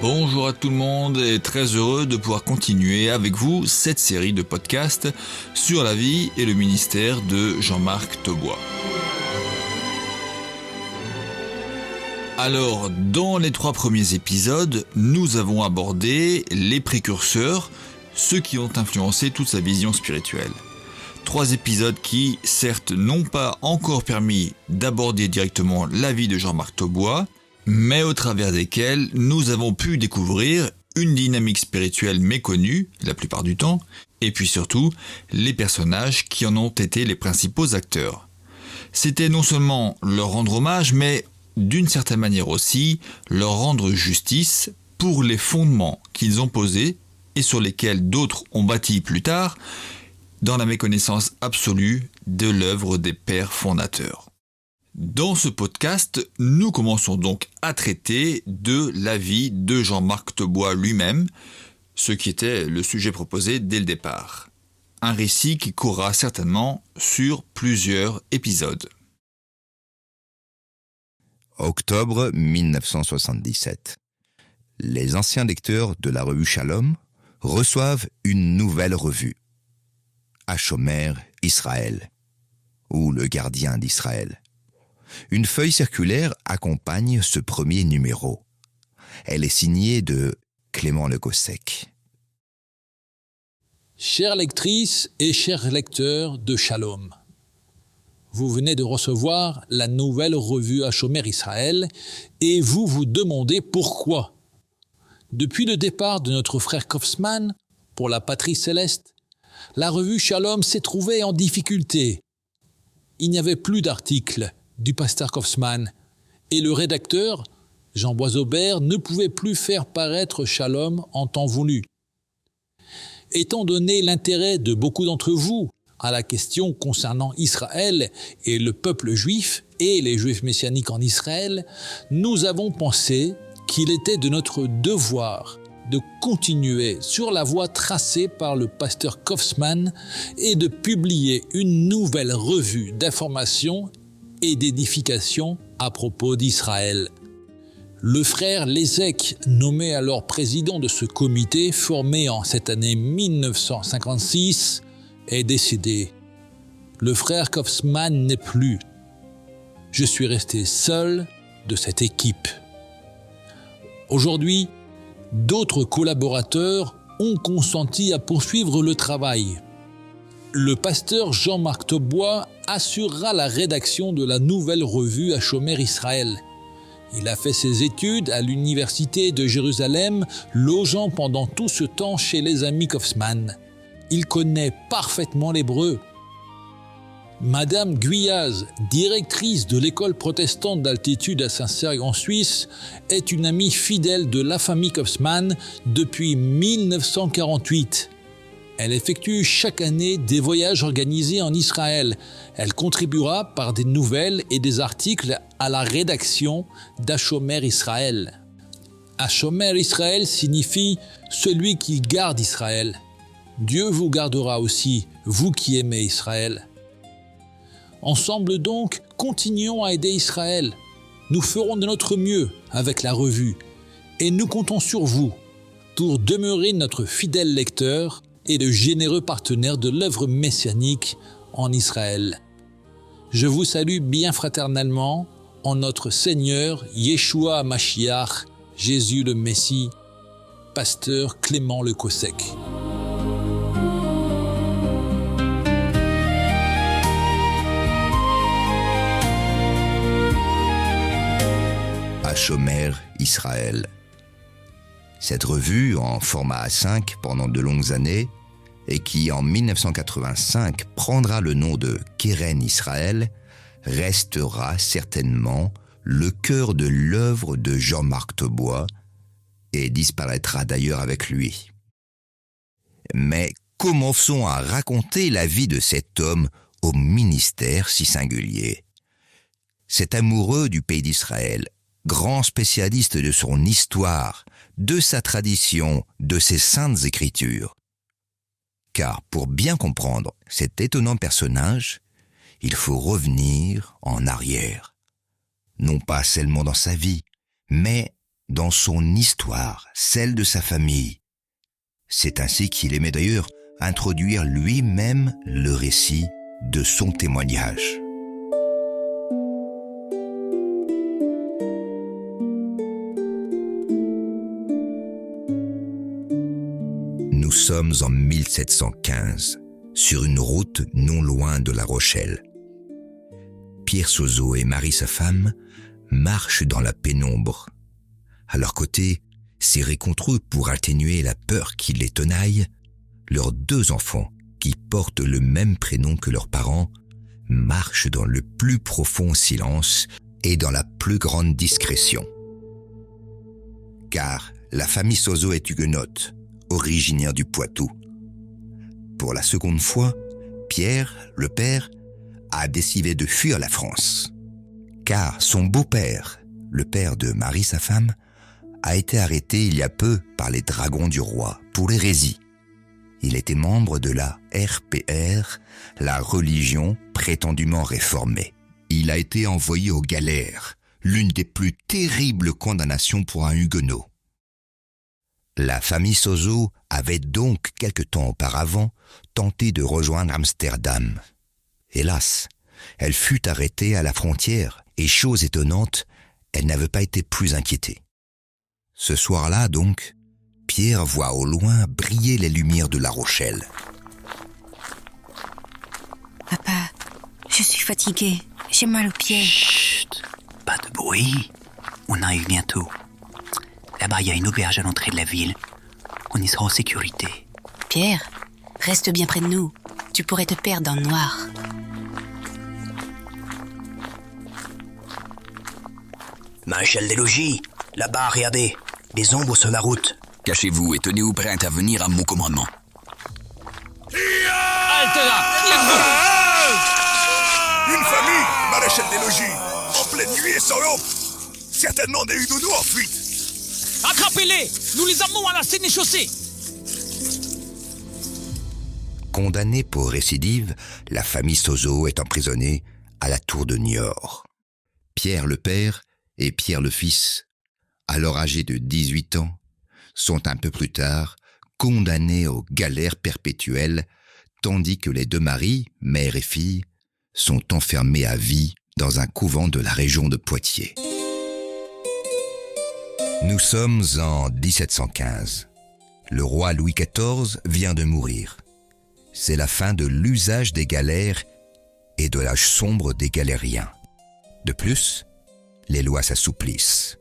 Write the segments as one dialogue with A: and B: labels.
A: Bonjour à tout le monde et très heureux de pouvoir continuer avec vous cette série de podcasts sur la vie et le ministère de Jean-Marc Taubois. Alors, dans les 3 premiers épisodes, nous avons abordé les précurseurs, ceux qui ont influencé toute sa vision spirituelle. 3 épisodes qui, certes, n'ont pas encore permis d'aborder directement la vie de Jean-Marc Taubois, mais au travers desquels nous avons pu découvrir une dynamique spirituelle méconnue, la plupart du temps, et puis surtout, les personnages qui en ont été les principaux acteurs. C'était non seulement leur rendre hommage, mais d'une certaine manière aussi, leur rendre justice pour les fondements qu'ils ont posés et sur lesquels d'autres ont bâti plus tard, dans la méconnaissance absolue de l'œuvre des pères fondateurs. Dans ce podcast, nous commençons donc à traiter de la vie de Jean-Marc Taubois lui-même, ce qui était le sujet proposé dès le départ. Un récit qui courra certainement sur plusieurs épisodes.
B: Octobre 1977. Les anciens lecteurs de la revue Shalom reçoivent une nouvelle revue. Hashomer Israël, ou le gardien d'Israël. Une feuille circulaire accompagne ce premier numéro. Elle est signée de Clément Le Gossec.
C: Chères lectrices et chers lecteurs de Shalom, vous venez de recevoir la nouvelle revue Hashomer Israël et vous vous demandez pourquoi. Depuis le départ de notre frère Kaufman pour la patrie céleste, la revue Shalom s'est trouvée en difficulté. Il n'y avait plus d'articles du pasteur Kaufman et le rédacteur, Jean Boisaubert, ne pouvait plus faire paraître Shalom en temps voulu. Étant donné l'intérêt de beaucoup d'entre vous à la question concernant Israël et le peuple juif et les juifs messianiques en Israël, nous avons pensé qu'il était de notre devoir de continuer sur la voie tracée par le pasteur Kaufman et de publier une nouvelle revue d'information et d'édification à propos d'Israël. Le frère Lézek, nommé alors président de ce comité formé en cette année 1956, est décédé. Le frère Kaufman n'est plus. Je suis resté seul de cette équipe. Aujourd'hui, d'autres collaborateurs ont consenti à poursuivre le travail. Le pasteur Jean-Marc Taubois assurera la rédaction de la nouvelle revue Hashomer Israël. Il a fait ses études à l'université de Jérusalem, logeant pendant tout ce temps chez les amis Kaufman. Il connaît parfaitement l'hébreu. Madame Guyaz, directrice de l'école protestante d'altitude à Saint-Sergue en Suisse, est une amie fidèle de la famille Kaufman depuis 1948. Elle effectue chaque année des voyages organisés en Israël. Elle contribuera par des nouvelles et des articles à la rédaction d'Hashomer Israël. Hashomer Israël signifie « celui qui garde Israël ». Dieu vous gardera aussi, vous qui aimez Israël. Ensemble donc, continuons à aider Israël. Nous ferons de notre mieux avec la revue et nous comptons sur vous pour demeurer notre fidèle lecteur et de généreux partenaires de l'œuvre messianique en Israël. Je vous salue bien fraternellement en notre Seigneur Yeshua HaMashiach, Jésus le Messie, pasteur Clément Le Gossec.
B: Hashomer Israël. Cette revue, en format A5 pendant de longues années, et qui en 1985 prendra le nom de Keren Israël, restera certainement le cœur de l'œuvre de Jean-Marc Taubois et disparaîtra d'ailleurs avec lui. Mais commençons à raconter la vie de cet homme au ministère si singulier. Cet amoureux du pays d'Israël, grand spécialiste de son histoire, de sa tradition, de ses saintes écritures. Car pour bien comprendre cet étonnant personnage, il faut revenir en arrière. Non pas seulement dans sa vie, mais dans son histoire, celle de sa famille. C'est ainsi qu'il aimait d'ailleurs introduire lui-même le récit de son témoignage. Nous sommes en 1715, sur une route non loin de La Rochelle. Pierre Sozo et Marie, sa femme, marchent dans la pénombre. À leur côté, serrés contre eux pour atténuer la peur qui les tenaille, leurs 2 enfants, qui portent le même prénom que leurs parents, marchent dans le plus profond silence et dans la plus grande discrétion. Car la famille Sozo est huguenote, originaire du Poitou. Pour la seconde fois, Pierre, le père, a décidé de fuir la France. Car son beau-père, le père de Marie, sa femme, a été arrêté il y a peu par les dragons du roi pour hérésie. Il était membre de la RPR, la religion prétendument réformée. Il a été envoyé aux galères, l'une des plus terribles condamnations pour un huguenot. La famille Sozo avait donc quelque temps auparavant tenté de rejoindre Amsterdam. Hélas, elle fut arrêtée à la frontière et, chose étonnante, elle n'avait pas été plus inquiétée. Ce soir-là, donc, Pierre voit au loin briller les lumières de La Rochelle.
D: Papa, je suis fatiguée. J'ai mal aux pieds.
E: Chut, pas de bruit. On arrive bientôt. Là-bas, il y a une auberge à l'entrée de la ville. On y sera en sécurité.
D: Pierre, reste bien près de nous. Tu pourrais te perdre dans le noir.
E: Maréchal des logis, là-bas, regardez. Des ombres sur la route.
F: Cachez-vous et tenez-vous prêt à intervenir à mon commandement.
G: Halte là!
H: Une famille, maréchal des logis, en pleine nuit et sans lampe. Certainement des huguenots en fuite.
G: Attrapez-les! Nous les amenons à la sénéchaussée!
B: Condamnée pour récidive, la famille Sozo est emprisonnée à la tour de Niort. Pierre le père et Pierre le fils, alors âgés de 18 ans, sont un peu plus tard condamnés aux galères perpétuelles, tandis que les 2 maris, mère et fille, sont enfermés à vie dans un couvent de la région de Poitiers. Nous sommes en 1715. Le roi Louis XIV vient de mourir. C'est la fin de l'usage des galères et de l'âge sombre des galériens. De plus, les lois s'assouplissent.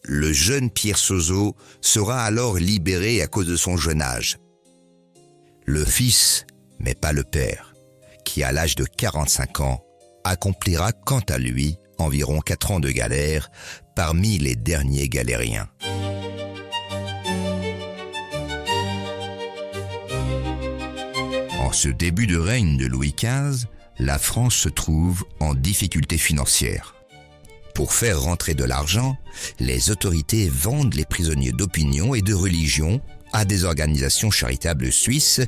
B: Le jeune Pierre Sozo sera alors libéré à cause de son jeune âge. Le fils, mais pas le père, qui à l'âge de 45 ans, accomplira quant à lui environ 4 ans de galère parmi les derniers galériens. En ce début de règne de Louis XV, la France se trouve en difficulté financière. Pour faire rentrer de l'argent, les autorités vendent les prisonniers d'opinion et de religion à des organisations charitables suisses.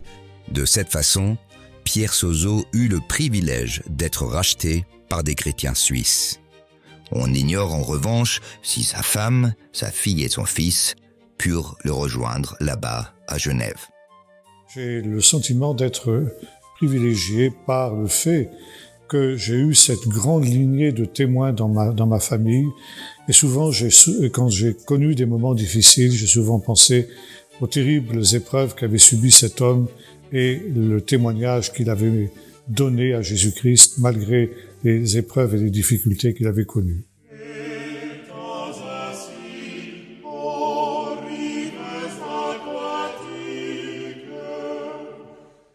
B: De cette façon, Pierre Sozo eut le privilège d'être racheté par des chrétiens suisses. On ignore en revanche si sa femme, sa fille et son fils purent le rejoindre là-bas à Genève.
I: J'ai le sentiment d'être privilégié par le fait que j'ai eu cette grande lignée de témoins dans ma famille. Et souvent, quand j'ai connu des moments difficiles, j'ai souvent pensé aux terribles épreuves qu'avait subies cet homme et le témoignage qu'il avait donné à Jésus-Christ malgré les épreuves et les difficultés qu'il avait connues.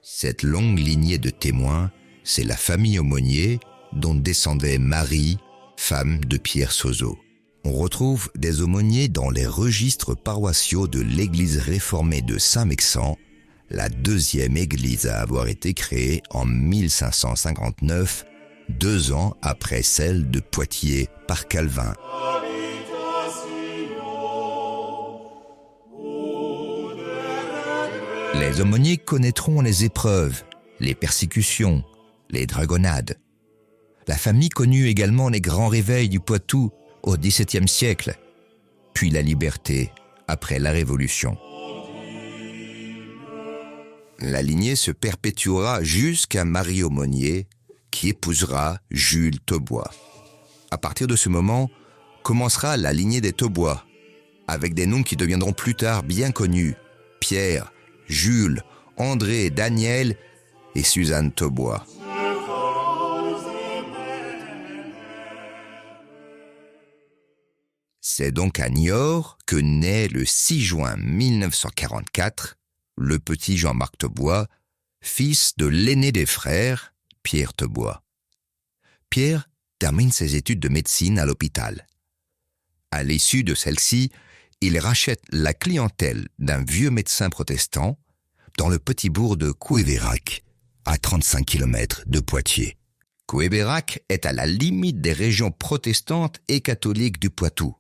B: Cette longue lignée de témoins, c'est la famille Aumonier dont descendait Marie, femme de Pierre Sozo. On retrouve des aumôniers dans les registres paroissiaux de l'église réformée de Saint-Mexan, la 2e église à avoir été créée en 1559, 2 ans après celle de Poitiers par Calvin. Les aumôniers connaîtront les épreuves, les persécutions, les dragonnades. La famille connut également les grands réveils du Poitou au XVIIe siècle, puis la liberté après la Révolution. La lignée se perpétuera jusqu'à Marie Aumonier, qui épousera Jules Thaubois. À partir de ce moment, commencera la lignée des Thaubois, avec des noms qui deviendront plus tard bien connus: Pierre, Jules, André, Daniel et Suzanne Thaubois. C'est donc à Niort que naît le 6 juin 1944 le petit Jean-Marc Thaubois, fils de l'aîné des frères, Pierre Thaubois. Pierre termine ses études de médecine à l'hôpital. À l'issue de celle-ci, il rachète la clientèle d'un vieux médecin protestant dans le petit bourg de Couévérac, à 35 km de Poitiers. Couévérac est à la limite des régions protestantes et catholiques du Poitou.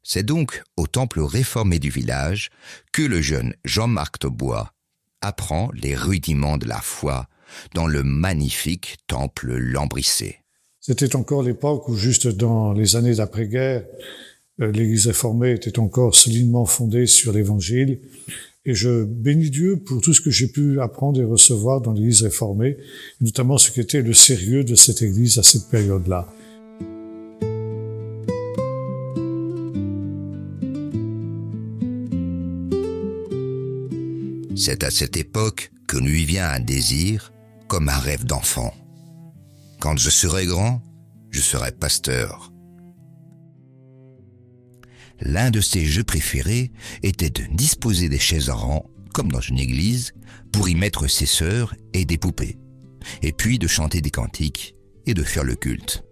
B: C'est donc au temple réformé du village que le jeune Jean-Marc Thaubois apprend les rudiments de la foi dans le magnifique temple lambrissé.
I: C'était encore l'époque où, juste dans les années d'après-guerre, l'Église réformée était encore solidement fondée sur l'Évangile. Et je bénis Dieu pour tout ce que j'ai pu apprendre et recevoir dans l'Église réformée, notamment ce qu'était le sérieux de cette Église à cette période-là.
B: C'est à cette époque que lui vient un désir, comme un rêve d'enfant. Quand je serai grand, je serai pasteur. L'un de ses jeux préférés était de disposer des chaises en rang, comme dans une église, pour y mettre ses sœurs et des poupées, et puis de chanter des cantiques et de faire le culte.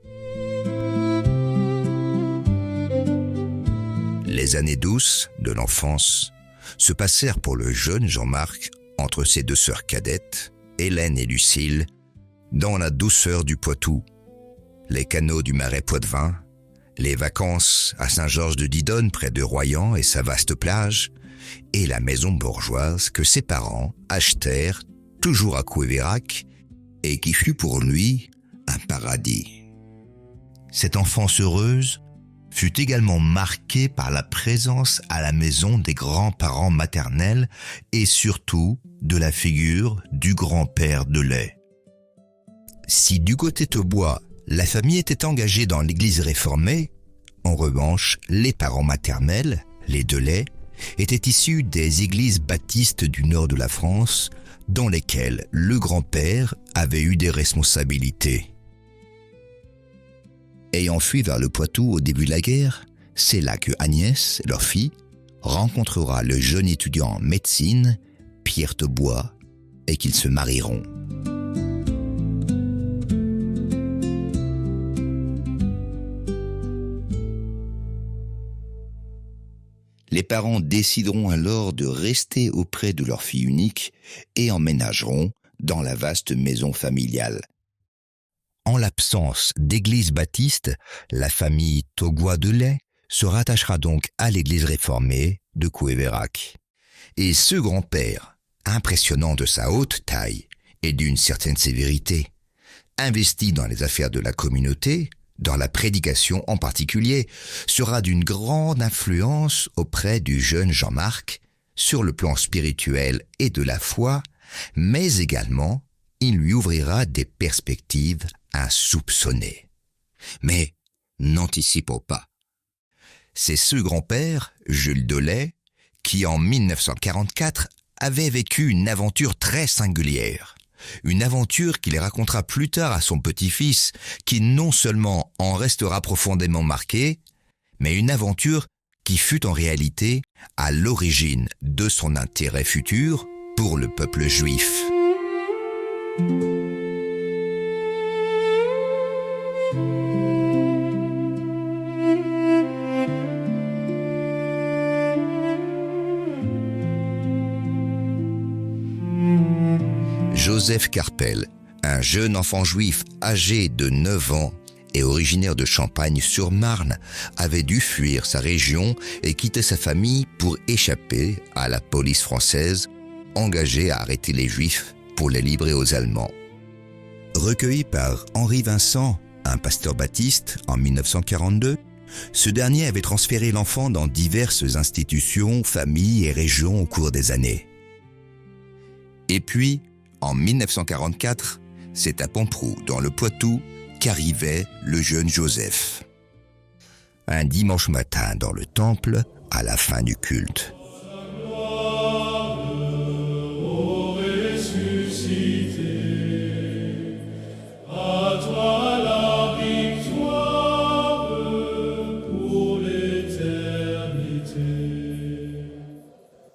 B: Les années douces de l'enfance se passèrent pour le jeune Jean-Marc entre ses deux sœurs cadettes, Hélène et Lucille, dans la douceur du Poitou, les canaux du marais Poitevin, les vacances à Saint-Georges de Didonne près de Royan et sa vaste plage, et la maison bourgeoise que ses parents achetèrent toujours à Couévérac et qui fut pour lui un paradis. Cette enfance heureuse fut également marquée par la présence à la maison des grands-parents maternels et surtout de la figure du grand-père de lait. Si du côté Thaubois, la famille était engagée dans l'église réformée, en revanche, les parents maternels, les Delay, étaient issus des églises baptistes du nord de la France, dans lesquelles le grand-père avait eu des responsabilités. Ayant fui vers le Poitou au début de la guerre, c'est là que Agnès, leur fille, rencontrera le jeune étudiant en médecine, Pierre Thaubois, et qu'ils se marieront. Les parents décideront alors de rester auprès de leur fille unique et emménageront dans la vaste maison familiale. En l'absence d'église baptiste, la famille Thaubois-Delay se rattachera donc à l'église réformée de Couévérac. Et ce grand-père, impressionnant de sa haute taille et d'une certaine sévérité, investi dans les affaires de la communauté, dans la prédication en particulier, sera d'une grande influence auprès du jeune Jean-Marc sur le plan spirituel et de la foi, mais également il lui ouvrira des perspectives insoupçonnées. Mais n'anticipons pas. C'est ce grand-père, Jules Delay, qui en 1944 avait vécu une aventure très singulière. Une aventure qu'il racontera plus tard à son petit-fils, qui non seulement en restera profondément marqué, mais une aventure qui fut en réalité à l'origine de son intérêt futur pour le peuple juif. Joseph Carpel, un jeune enfant juif âgé de 9 ans et originaire de Champagne-sur-Marne, avait dû fuir sa région et quitter sa famille pour échapper à la police française, engagée à arrêter les Juifs pour les livrer aux Allemands. Recueilli par Henri Vincent, un pasteur baptiste, en 1942, Ce dernier avait transféré l'enfant dans diverses institutions, familles et régions au cours des années. Et puis, en 1944, c'est à Pamproux, dans le Poitou, qu'arrivait le jeune Joseph. Un dimanche matin dans le temple, à la fin du culte.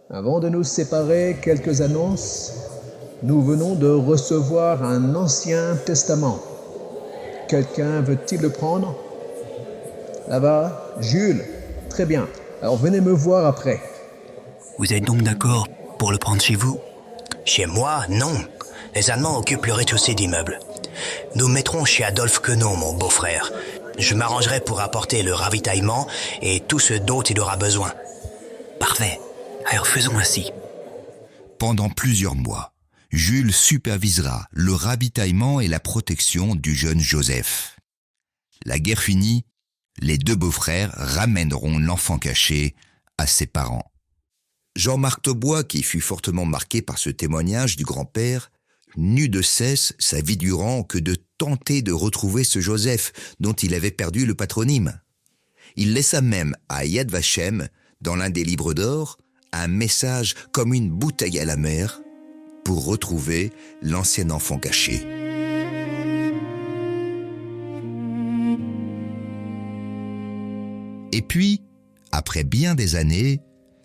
J: Avant de nous séparer, quelques annonces. Nous venons de recevoir un Ancien Testament. Quelqu'un veut-il le prendre? Là-bas, Jules. Très bien. Alors venez me voir après.
E: Vous êtes donc d'accord pour le prendre chez vous?
K: Chez moi, non. Les Allemands occupent le rez-de-chaussée d'immeuble. Nous mettrons chez Adolphe Quenon, mon beau-frère. Je m'arrangerai pour apporter le ravitaillement et tout ce dont il aura besoin.
E: Parfait. Alors faisons ainsi.
B: Pendant plusieurs mois, Jules supervisera le ravitaillement et la protection du jeune Joseph. La guerre finie, les deux beaux-frères ramèneront l'enfant caché à ses parents. Jean-Marc Taubois, qui fut fortement marqué par ce témoignage du grand-père, n'eut de cesse, sa vie durant, que de tenter de retrouver ce Joseph dont il avait perdu le patronyme. Il laissa même à Yad Vashem, dans l'un des livres d'or, un message comme une bouteille à la mer pour retrouver l'ancien enfant caché. Et puis, après bien des années,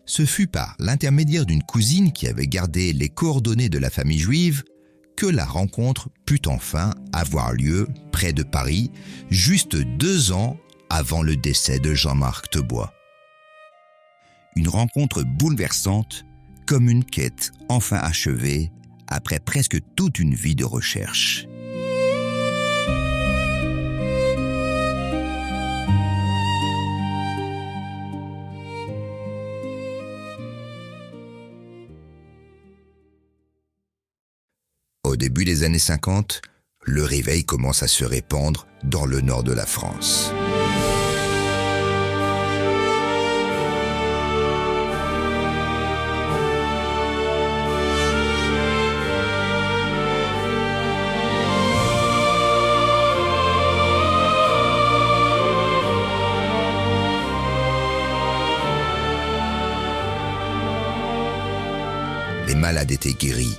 B: ce fut par l'intermédiaire d'une cousine qui avait gardé les coordonnées de la famille juive que la rencontre put enfin avoir lieu près de Paris, juste 2 ans avant le décès de Jean-Marc Taubois. Une rencontre bouleversante, comme une quête enfin achevée après presque toute une vie de recherche. Au début des années 50, le réveil commence à se répandre dans le nord de la France. Les malades étaient guéris.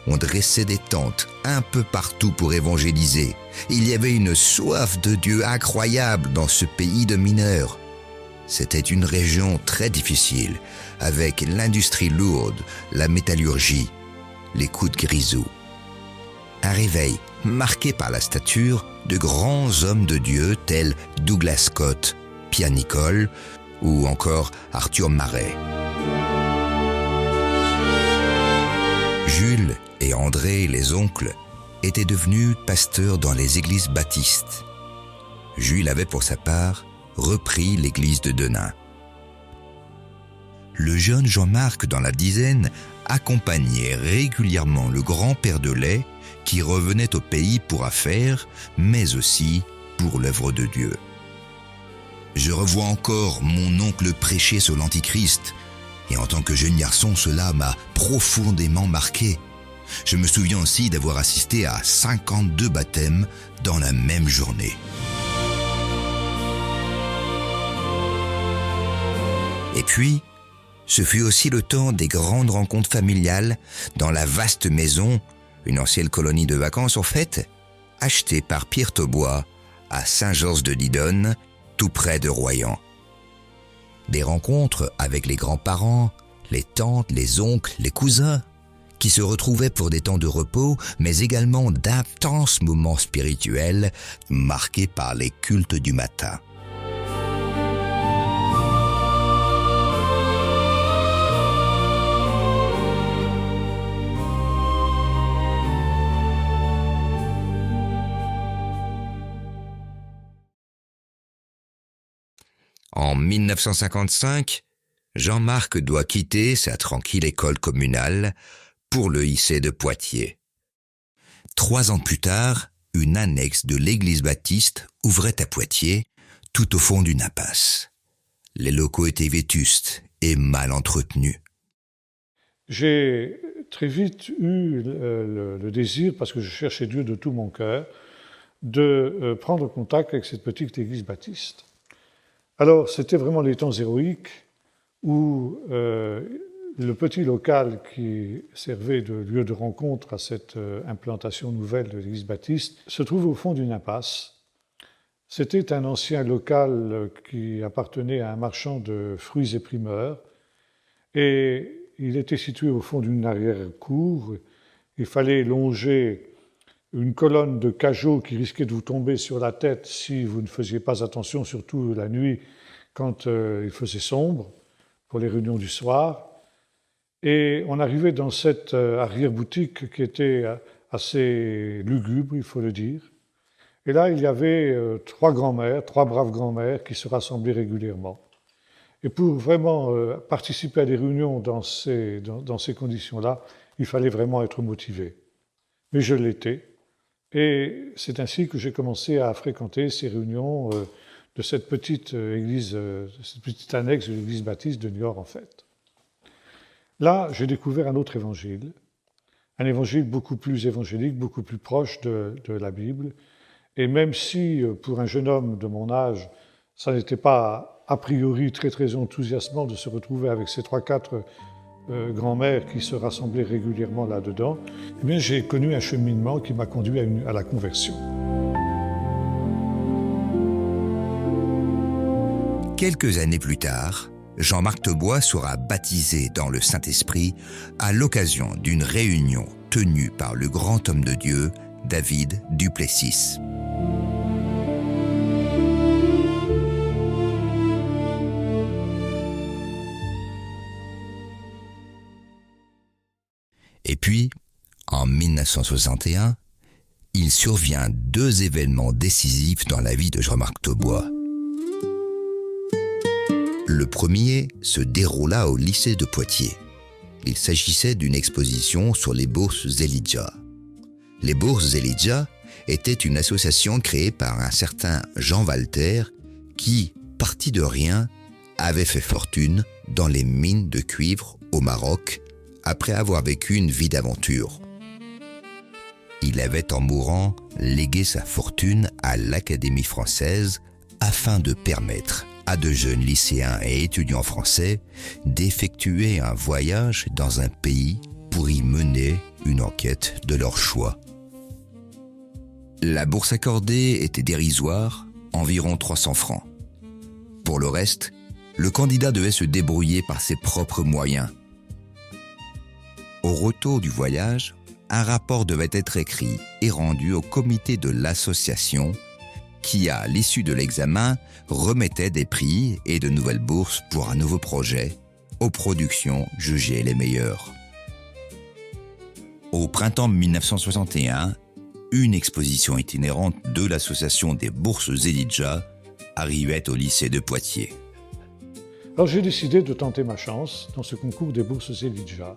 B: On dressait des tentes un peu partout pour évangéliser. Il y avait une soif de Dieu incroyable dans ce pays de mineurs. C'était une région très difficile, avec l'industrie lourde, la métallurgie, les coups de grisou. Un réveil marqué par la stature de grands hommes de Dieu tels Douglas Scott, Pierre Nicole ou encore Arthur Marais. Jules et André, les oncles, étaient devenus pasteurs dans les églises baptistes. Jules avait pour sa part repris l'église de Denain. Le jeune Jean-Marc, dans la dizaine, accompagnait régulièrement le grand-père de lait qui revenait au pays pour affaires, mais aussi pour l'œuvre de Dieu. Je revois encore mon oncle prêcher sur l'Antichrist, et en tant que jeune garçon, cela m'a profondément marqué. Je me souviens aussi d'avoir assisté à 52 baptêmes dans la même journée. Et puis, ce fut aussi le temps des grandes rencontres familiales dans la vaste maison, une ancienne colonie de vacances en fait, achetée par Pierre Taubois à Saint-Georges-de-Didonne, tout près de Royan. Des rencontres avec les grands-parents, les tantes, les oncles, les cousins, qui se retrouvaient pour des temps de repos, mais également d'intenses moments spirituels marqués par les cultes du matin. En 1955, Jean-Marc doit quitter sa tranquille école communale pour le lycée de Poitiers. 3 ans plus tard, une annexe de l'église baptiste ouvrait à Poitiers, tout au fond d'une impasse. Les locaux étaient vétustes et mal entretenus.
I: J'ai très vite eu le désir, parce que je cherchais Dieu de tout mon cœur, de prendre contact avec cette petite église baptiste. Alors, c'était vraiment les temps héroïques où le petit local qui servait de lieu de rencontre à cette implantation nouvelle de l'église baptiste se trouve au fond d'une impasse. C'était un ancien local qui appartenait à un marchand de fruits et primeurs, et il était situé au fond d'une arrière-cour. Il fallait longer une colonne de cageots qui risquait de vous tomber sur la tête si vous ne faisiez pas attention, surtout la nuit quand il faisait sombre, pour les réunions du soir. Et on arrivait dans cette arrière-boutique qui était assez lugubre, il faut le dire. Et là, il y avait trois braves grands-mères qui se rassemblaient régulièrement. Et pour vraiment participer à des réunions dans ces conditions-là, il fallait vraiment être motivé. Mais je l'étais. Et c'est ainsi que j'ai commencé à fréquenter ces réunions de cette petite église, cette petite annexe de l'église baptiste de Niort, en fait. Là, j'ai découvert un autre évangile, un évangile beaucoup plus évangélique, beaucoup plus proche de la Bible. Et même si, pour un jeune homme de mon âge, ça n'était pas a priori très enthousiasmant de se retrouver avec ces 3-4 grand-mères qui se rassemblaient régulièrement là-dedans, eh bien, j'ai connu un cheminement qui m'a conduit à la conversion.
B: Quelques années plus tard, Jean-Marc Thebois sera baptisé dans le Saint-Esprit à l'occasion d'une réunion tenue par le grand homme de Dieu, David du Plessis. Et puis, en 1961, il survient 2 événements décisifs dans la vie de Jean-Marc Thebois. Le premier se déroula au lycée de Poitiers. Il s'agissait d'une exposition sur les bourses Elijah. Les bourses Elijah étaient une association créée par un certain Jean Walter qui, parti de rien, avait fait fortune dans les mines de cuivre au Maroc après avoir vécu une vie d'aventure. Il avait, en mourant, légué sa fortune à l'Académie française afin de permettre à de jeunes lycéens et étudiants français d'effectuer un voyage dans un pays pour y mener une enquête de leur choix. La bourse accordée était dérisoire, environ 300 francs. Pour le reste, le candidat devait se débrouiller par ses propres moyens. Au retour du voyage, un rapport devait être écrit et rendu au comité de l'association qui, à l'issue de l'examen, remettait des prix et de nouvelles bourses pour un nouveau projet aux productions jugées les meilleures. Au printemps 1961, une exposition itinérante de l'association des bourses Elijah arrivait au lycée de Poitiers.
I: Alors j'ai décidé de tenter ma chance dans ce concours des bourses Elijah.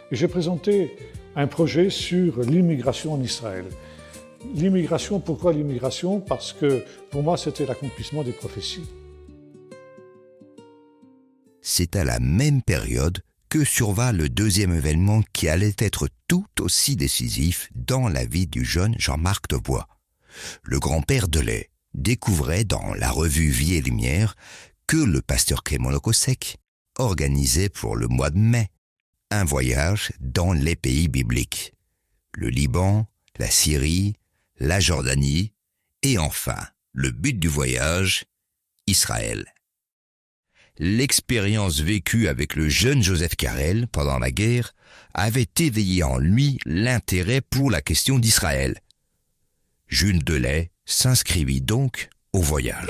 I: Et j'ai présenté un projet sur l'immigration en Israël. L'immigration, pourquoi l'immigration? Parce que pour moi, c'était l'accomplissement des prophéties.
B: C'est à la même période que survint le deuxième événement qui allait être tout aussi décisif dans la vie du jeune Jean-Marc Thebois. Le grand-père Delay découvrait dans la revue Vie et Lumière que le pasteur Clément Locossec organisait pour le mois de mai un voyage dans les pays bibliques, le Liban, la Syrie, la Jordanie et enfin, le but du voyage, Israël. L'expérience vécue avec le jeune Joseph Carrel pendant la guerre avait éveillé en lui l'intérêt pour la question d'Israël. Jules Delay s'inscrivit donc au voyage.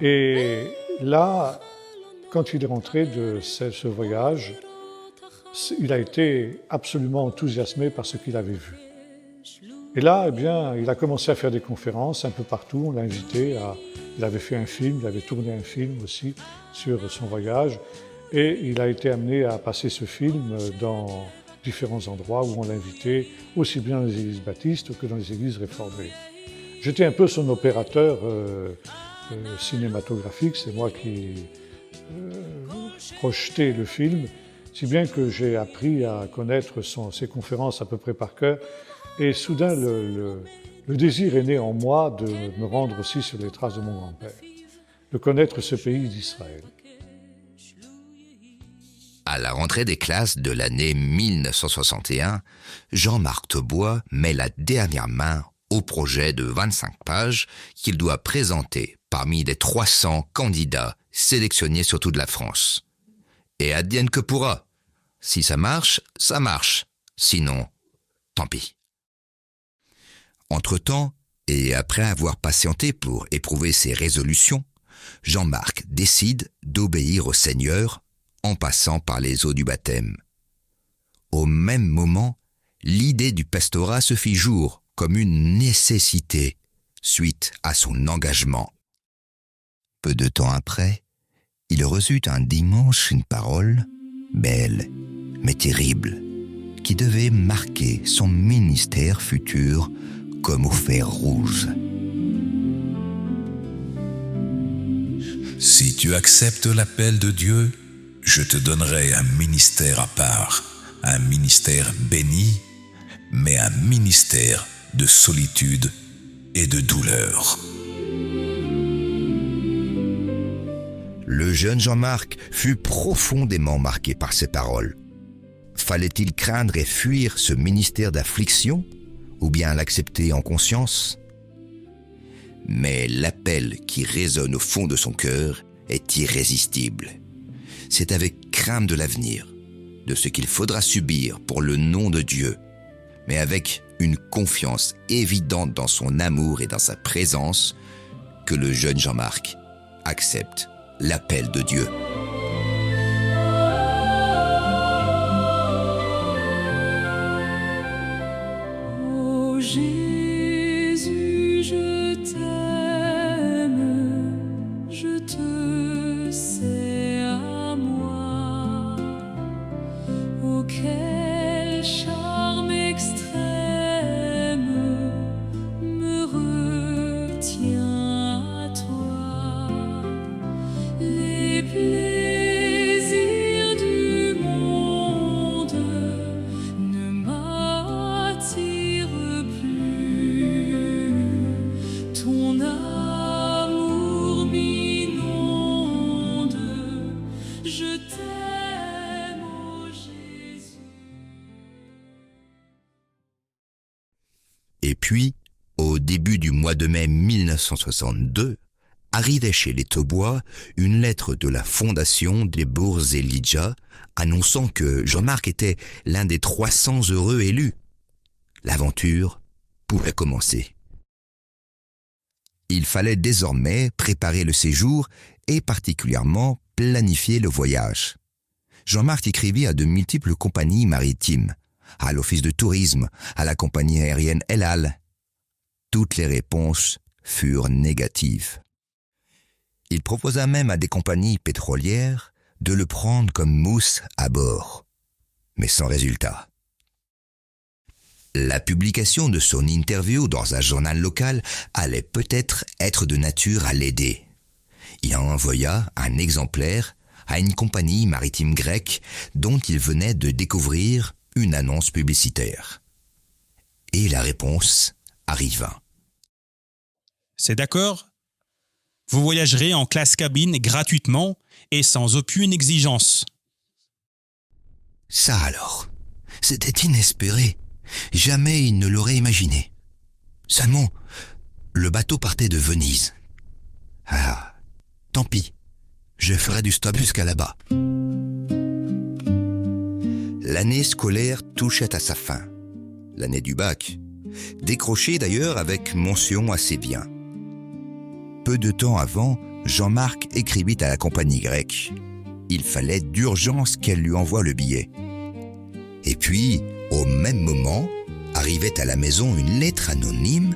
I: Et là, quand il est rentré de ce voyage, il a été absolument enthousiasmé par ce qu'il avait vu. Et là, eh bien, il a commencé à faire des conférences un peu partout. On l'a invité à Il avait fait un film, il avait tourné un film aussi sur son voyage. Et il a été amené à passer ce film dans différents endroits où on l'invitait, aussi bien dans les églises baptistes que dans les églises réformées. J'étais un peu son opérateur cinématographique, c'est moi qui projetais le film, si bien que j'ai appris à connaître ses conférences à peu près par cœur. Et soudain, le désir est né en moi de me rendre aussi sur les traces de mon grand-père, de connaître ce pays d'Israël.
B: À la rentrée des classes de l'année 1961, Jean-Marc Taubois met la dernière main au projet de 25 pages qu'il doit présenter parmi les 300 candidats sélectionnés sur toute la France. Et advienne que pourra. Si ça marche, ça marche. Sinon, tant pis. Entre-temps, et après avoir patienté pour éprouver ses résolutions, Jean-Marc décide d'obéir au Seigneur en passant par les eaux du baptême. Au même moment, l'idée du pastorat se fit jour comme une nécessité suite à son engagement. Peu de temps après, il reçut un dimanche une parole, belle mais terrible, qui devait marquer son ministère futur comme au fer rouge.
L: Si tu acceptes l'appel de Dieu, je te donnerai un ministère à part, un ministère béni, mais un ministère de solitude et de douleur.
B: Le jeune Jean-Marc fut profondément marqué par ces paroles. Fallait-il craindre et fuir ce ministère d'affliction, ou bien l'accepter en conscience ? Mais l'appel qui résonne au fond de son cœur est irrésistible. C'est avec crainte de l'avenir, de ce qu'il faudra subir pour le nom de Dieu, mais avec une confiance évidente dans son amour et dans sa présence, que le jeune Jean-Marc accepte l'appel de Dieu.
M: Oh Jésus, je t'aime, je te sais à moi. Oh quel charme extrême me retient à toi. Les plaisirs du monde ne m'attirent plus. Ton amour m'inonde. Je t'aime, ô Jésus.
B: Et puis, au début du mois de mai 1962, arrivait chez les Taubois une lettre de la fondation des Bourses Elijah annonçant que Jean-Marc était l'un des 300 heureux élus. L'aventure pourrait commencer. Il fallait désormais préparer le séjour et particulièrement planifier le voyage. Jean-Marc écrivit à de multiples compagnies maritimes, à l'office de tourisme, à la compagnie aérienne El Al. Toutes les réponses furent négatives. Il proposa même à des compagnies pétrolières de le prendre comme mousse à bord, mais sans résultat. La publication de son interview dans un journal local allait peut-être être de nature à l'aider. Il en envoya un exemplaire à une compagnie maritime grecque dont il venait de découvrir une annonce publicitaire. Et la réponse arriva.
N: C'est d'accord ? Vous voyagerez en classe cabine gratuitement et sans aucune exigence.
B: Ça alors, c'était inespéré. Jamais il ne l'aurait imaginé. Seulement, le bateau partait de Venise. Ah, tant pis, je ferai du stop jusqu'à là-bas. L'année scolaire touchait à sa fin. L'année du bac. Décrochée d'ailleurs avec mention assez bien. Peu de temps avant, Jean-Marc écrivit à la compagnie grecque. Il fallait d'urgence qu'elle lui envoie le billet. Et puis, au même moment, arrivait à la maison une lettre anonyme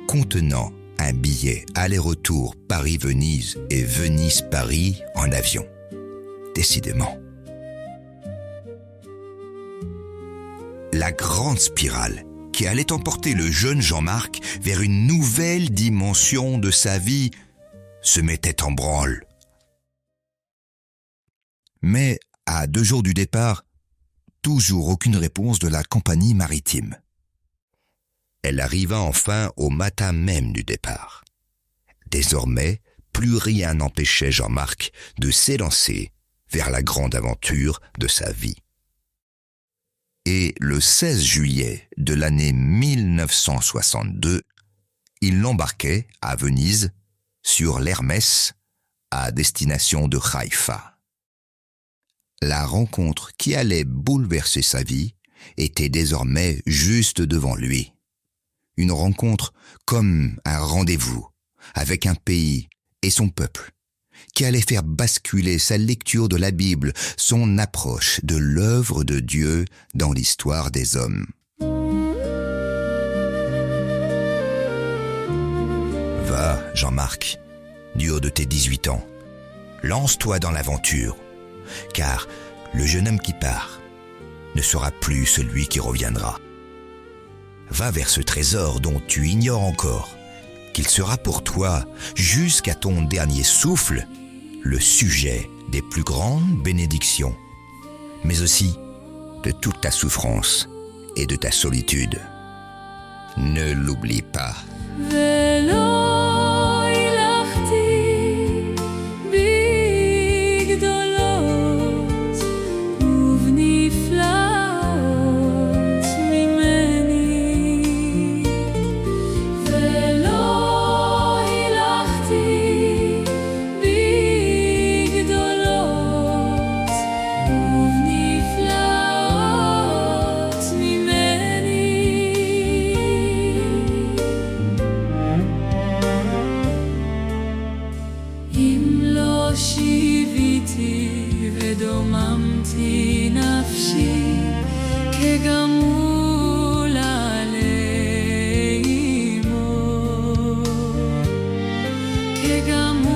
B: contenant un billet aller-retour Paris-Venise et Venise-Paris en avion. Décidément. La grande spirale qui allait emporter le jeune Jean-Marc vers une nouvelle dimension de sa vie se mettait en branle. Mais à 2 jours du départ, toujours aucune réponse de la compagnie maritime. Elle arriva enfin au matin même du départ. Désormais, plus rien n'empêchait Jean-Marc de s'élancer vers la grande aventure de sa vie. Et le 16 juillet de l'année 1962, il embarquait à Venise sur l'Hermès à destination de Haïfa. La rencontre qui allait bouleverser sa vie était désormais juste devant lui. Une rencontre comme un rendez-vous avec un pays et son peuple, qui allait faire basculer sa lecture de la Bible, son approche de l'œuvre de Dieu dans l'histoire des hommes. Va, Jean-Marc, du haut de tes 18 ans, lance-toi dans l'aventure, car le jeune homme qui part ne sera plus celui qui reviendra. Va vers ce trésor dont tu ignores encore qu'il sera pour toi, jusqu'à ton dernier souffle, le sujet des plus grandes bénédictions, mais aussi de toute ta souffrance et de ta solitude. Ne l'oublie pas.
M: que